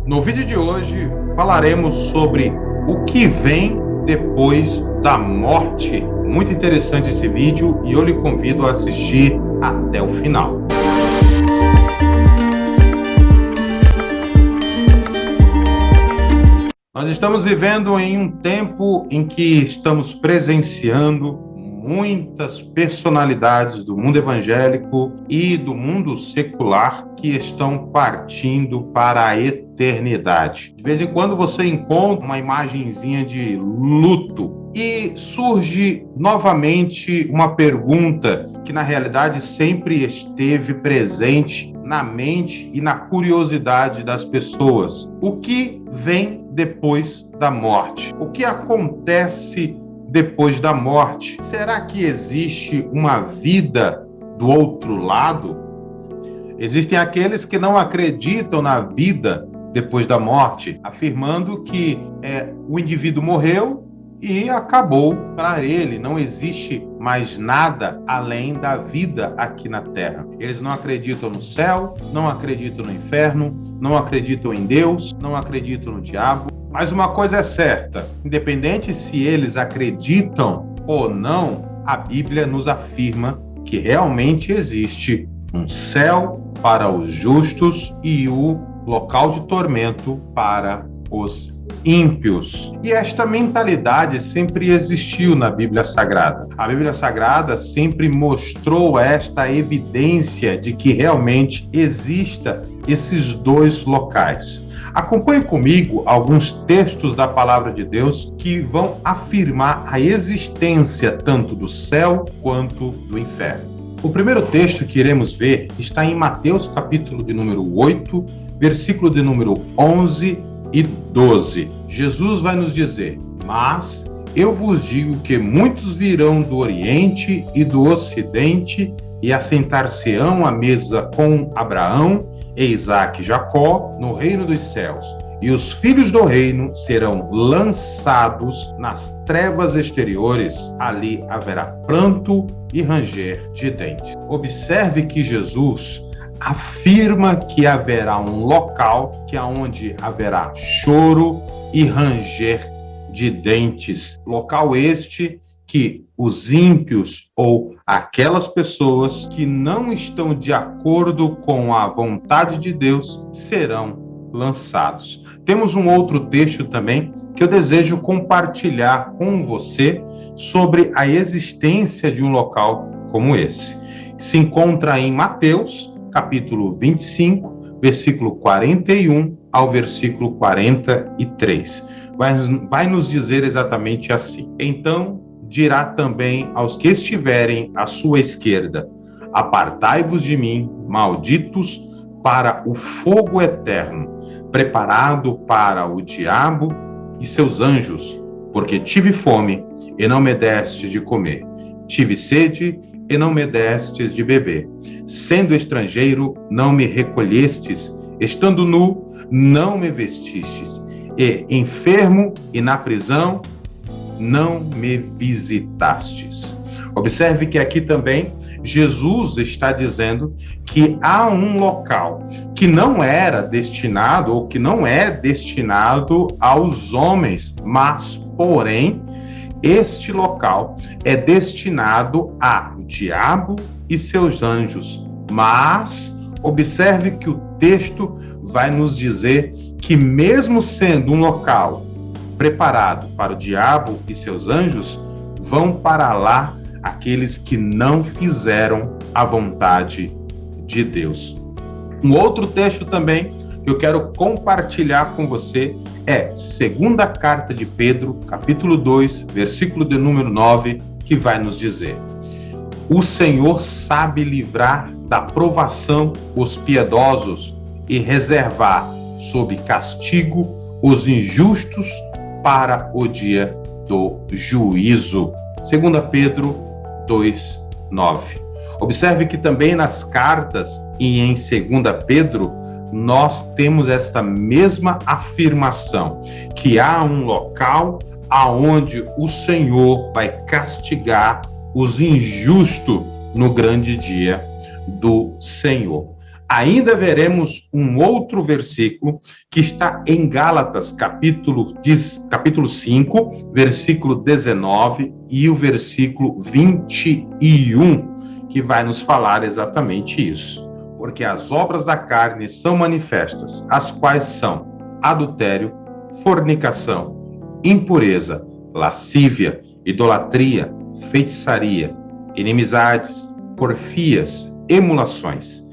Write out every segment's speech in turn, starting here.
No vídeo de hoje falaremos sobre o que vem depois da morte. Muito interessante esse vídeo e eu lhe convido a assistir até o final. Nós estamos vivendo em um tempo em que estamos presenciando muitas personalidades do mundo evangélico e do mundo secular que estão partindo para a eternidade. De vez em quando você encontra uma imagenzinha de luto e surge novamente uma pergunta que na realidade sempre esteve presente na mente e na curiosidade das pessoas. O que vem depois da morte? O que acontece depois da morte? Será que existe uma vida do outro lado? Existem aqueles que não acreditam na vida depois da morte, afirmando que o indivíduo morreu e acabou para ele, não existe mais nada além da vida aqui na Terra. Eles não acreditam no céu, não acreditam no inferno, não acreditam em Deus, não acreditam no diabo. Mas uma coisa é certa, independente se eles acreditam ou não, a Bíblia nos afirma que realmente existe um céu para os justos e o local de tormento para os ímpios. E esta mentalidade sempre existiu na Bíblia Sagrada. A Bíblia Sagrada sempre mostrou esta evidência de que realmente exista esses dois locais. Acompanhe comigo alguns textos da Palavra de Deus que vão afirmar a existência tanto do céu quanto do inferno. O primeiro texto que iremos ver está em Mateus, capítulo de número 8, versículo de número 11 e 12. Jesus vai nos dizer: "Mas eu vos digo que muitos virão do Oriente e do Ocidente e assentar-se-ão à mesa com Abraão, Isaque e Jacó no reino dos céus. E os filhos do reino serão lançados nas trevas exteriores. Ali haverá pranto e ranger de dentes." Observe que Jesus afirma que haverá um local que aonde haverá choro e ranger de dentes. Local este que os ímpios ou aquelas pessoas que não estão de acordo com a vontade de Deus serão lançados. Temos um outro texto também que eu desejo compartilhar com você sobre a existência de um local como esse. Se encontra em Mateus, capítulo 25, versículo 41 ao versículo 43. Vai nos dizer exatamente assim: "Então dirá também aos que estiverem à sua esquerda: Apartai-vos de mim, malditos, para o fogo eterno, preparado para o diabo e seus anjos, porque tive fome e não me destes de comer, tive sede e não me destes de beber, sendo estrangeiro não me recolhestes, estando nu não me vestistes, e enfermo e na prisão não me visitastes." Observe que aqui também Jesus está dizendo que há um local que não era destinado ou que não é destinado aos homens, mas, porém, este local é destinado ao diabo e seus anjos. Mas observe que o texto vai nos dizer que mesmo sendo um local preparado para o diabo e seus anjos, vão para lá aqueles que não fizeram a vontade de Deus. Um outro texto também que eu quero compartilhar com você é segunda carta de Pedro, capítulo 2, versículo de número 9, que vai nos dizer: "O Senhor sabe livrar da provação os piedosos e reservar sob castigo os injustos para o dia do juízo." 2 Pedro 2, 9. Observe que também nas cartas e em 2 Pedro, nós temos esta mesma afirmação, que há um local aonde o Senhor vai castigar os injustos no grande dia do Senhor. Ainda veremos um outro versículo que está em Gálatas, capítulo 5, versículo 19 e o versículo 21, que vai nos falar exatamente isso. Porque as obras da carne são manifestas, as quais são adultério, fornicação, impureza, lascívia, idolatria, feitiçaria, inimizades, porfias, emulações,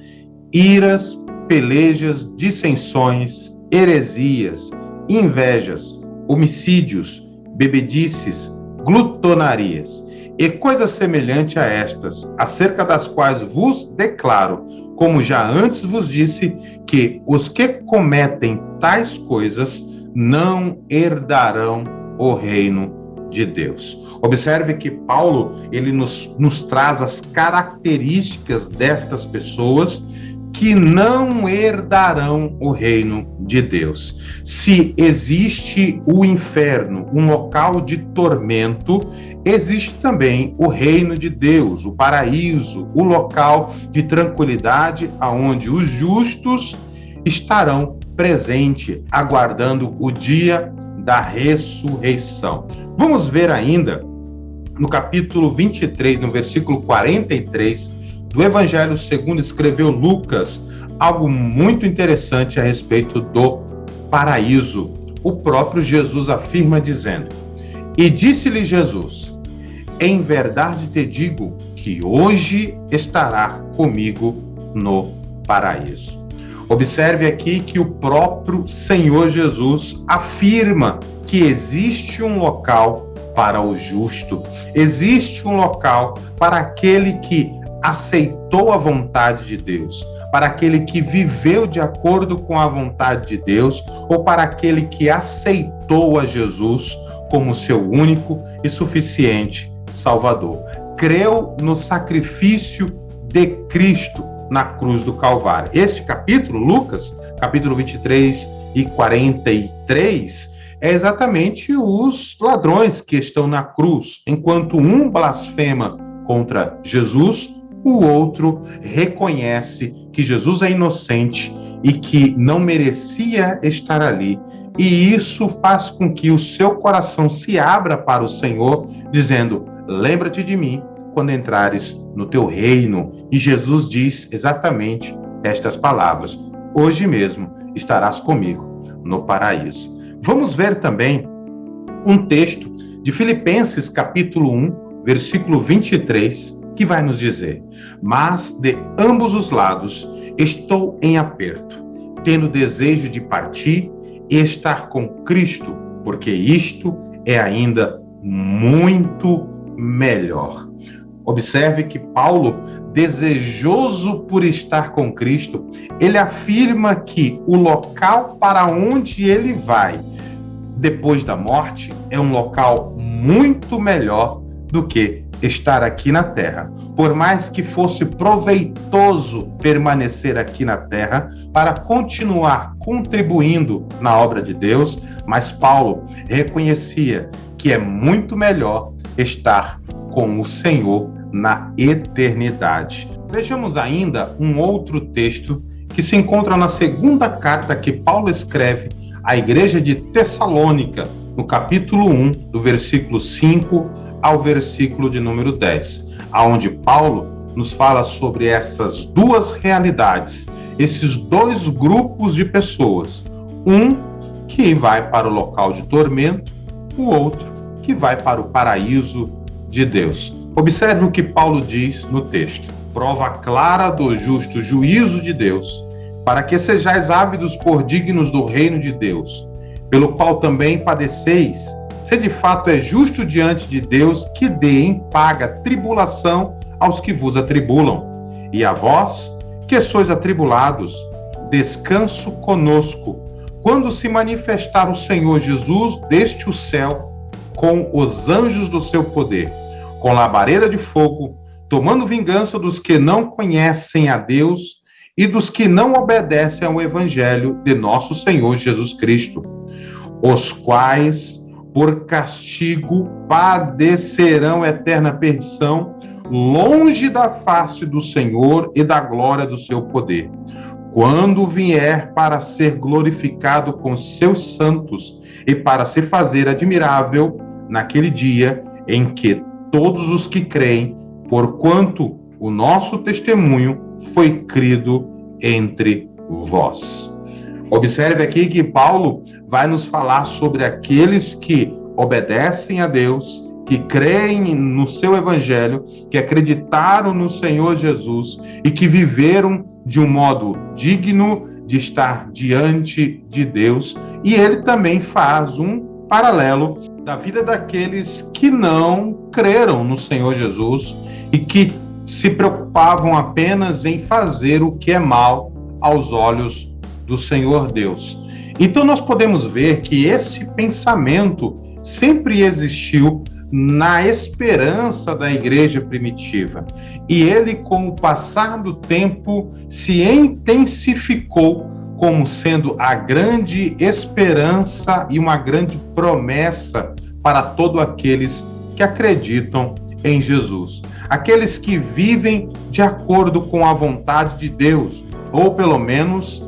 iras, pelejas, dissensões, heresias, invejas, homicídios, bebedices, glutonarias e coisas semelhantes a estas, acerca das quais vos declaro, como já antes vos disse, que os que cometem tais coisas não herdarão o reino de Deus. Observe que Paulo, ele nos traz as características destas pessoas que não herdarão o reino de Deus. Se existe o inferno, um local de tormento, existe também o reino de Deus, o paraíso, o local de tranquilidade, aonde os justos estarão presentes, aguardando o dia da ressurreição. Vamos ver ainda no capítulo 23, no versículo 43, do Evangelho segundo escreveu Lucas, algo muito interessante a respeito do paraíso. O próprio Jesus afirma dizendo: E disse-lhe Jesus: Em verdade te digo que hoje estará comigo no paraíso. Observe aqui que o próprio Senhor Jesus afirma que existe um local para o justo, existe um local para aquele que aceitou a vontade de Deus, para aquele que viveu de acordo com a vontade de Deus, ou para aquele que aceitou a Jesus como seu único e suficiente Salvador. Creu no sacrifício de Cristo na cruz do Calvário. Este capítulo, Lucas, capítulo 23 e 43, é exatamente os ladrões que estão na cruz. Enquanto um blasfema contra Jesus, o outro reconhece que Jesus é inocente e que não merecia estar ali. E isso faz com que o seu coração se abra para o Senhor, dizendo: lembra-te de mim quando entrares no teu reino. E Jesus diz exatamente estas palavras: hoje mesmo estarás comigo no paraíso. Vamos ver também um texto de Filipenses capítulo 1, versículo 23, que vai nos dizer: mas de ambos os lados estou em aperto, tendo desejo de partir e estar com Cristo, porque isto é ainda muito melhor. Observe que Paulo, desejoso por estar com Cristo, ele afirma que o local para onde ele vai depois da morte é um local muito melhor do que estar aqui na terra. Por mais que fosse proveitoso permanecer aqui na terra para continuar contribuindo na obra de Deus, mas Paulo reconhecia que é muito melhor estar com o Senhor na eternidade. Vejamos ainda um outro texto que se encontra na segunda carta que Paulo escreve à igreja de Tessalônica, no capítulo 1, do versículo 5 ao versículo de número 10, aonde Paulo nos fala sobre essas duas realidades, esses dois grupos de pessoas, um que vai para o local de tormento, o outro que vai para o paraíso de Deus. Observe o que Paulo diz no texto: prova clara do justo juízo de Deus, para que sejais ávidos por dignos do reino de Deus, pelo qual também padeceis, se de fato é justo diante de Deus que dê em paga tribulação aos que vos atribulam. E a vós, que sois atribulados, descanso conosco, quando se manifestar o Senhor Jesus deste o céu, com os anjos do seu poder, com labareda de fogo, tomando vingança dos que não conhecem a Deus e dos que não obedecem ao evangelho de nosso Senhor Jesus Cristo, os quais por castigo padecerão eterna perdição, longe da face do Senhor e da glória do seu poder. Quando vier para ser glorificado com seus santos e para se fazer admirável naquele dia em que todos os que creem, porquanto o nosso testemunho foi crido entre vós. Observe aqui que Paulo vai nos falar sobre aqueles que obedecem a Deus, que creem no seu evangelho, que acreditaram no Senhor Jesus e que viveram de um modo digno de estar diante de Deus. E ele também faz um paralelo da vida daqueles que não creram no Senhor Jesus e que se preocupavam apenas em fazer o que é mal aos olhos do Senhor Deus. Então nós podemos ver que esse pensamento sempre existiu na esperança da igreja primitiva. E ele, com o passar do tempo, se intensificou como sendo a grande esperança e uma grande promessa para todos aqueles que acreditam em Jesus. Aqueles que vivem de acordo com a vontade de Deus, ou pelo menos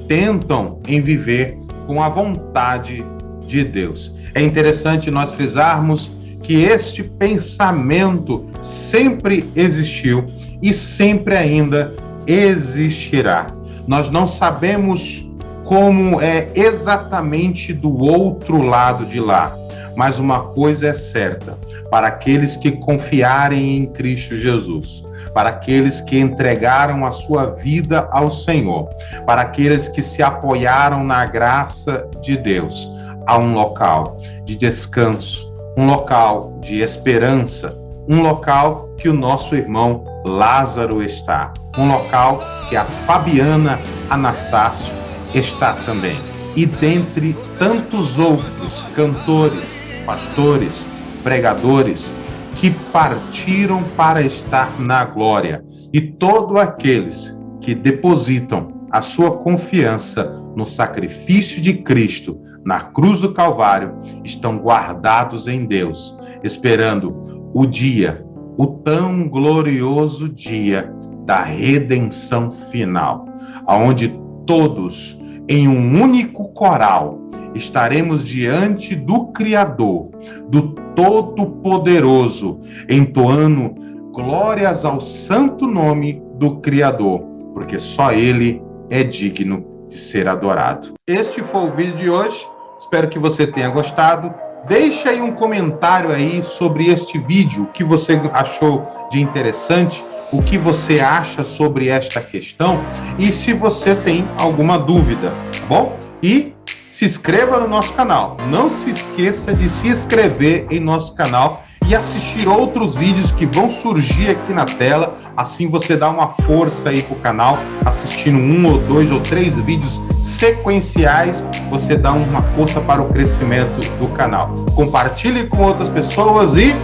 tentam em viver com a vontade de Deus. É interessante nós frisarmos que este pensamento sempre existiu e sempre ainda existirá. Nós não sabemos como é exatamente do outro lado de lá, mas uma coisa é certa: para aqueles que confiarem em Cristo Jesus, para aqueles que entregaram a sua vida ao Senhor, para aqueles que se apoiaram na graça de Deus, há um local de descanso, um local de esperança, um local que o nosso irmão Lázaro está, um local que a Fabiana Anastácio está também. E dentre tantos outros cantores, pastores, pregadores que partiram para estar na glória, e todos aqueles que depositam a sua confiança no sacrifício de Cristo na cruz do Calvário estão guardados em Deus, esperando o dia, o tão glorioso dia da redenção final, aonde todos em um único coral estaremos diante do Criador, do Todo-Poderoso, entoando glórias ao santo nome do Criador, porque só Ele é digno de ser adorado. Este foi o vídeo de hoje, espero que você tenha gostado. Deixa aí um comentário aí sobre este vídeo, o que você achou de interessante, o que você acha sobre esta questão e se você tem alguma dúvida, tá bom? E se inscreva no nosso canal. Não se esqueça de se inscrever em nosso canal e assistir outros vídeos que vão surgir aqui na tela. Assim você dá uma força aí pro canal, assistindo 1 ou 2 ou 3 vídeos sequenciais, você dá uma força para o crescimento do canal. Compartilhe com outras pessoas e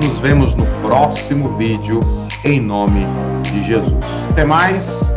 nos vemos no próximo vídeo, em nome de Jesus. Até mais!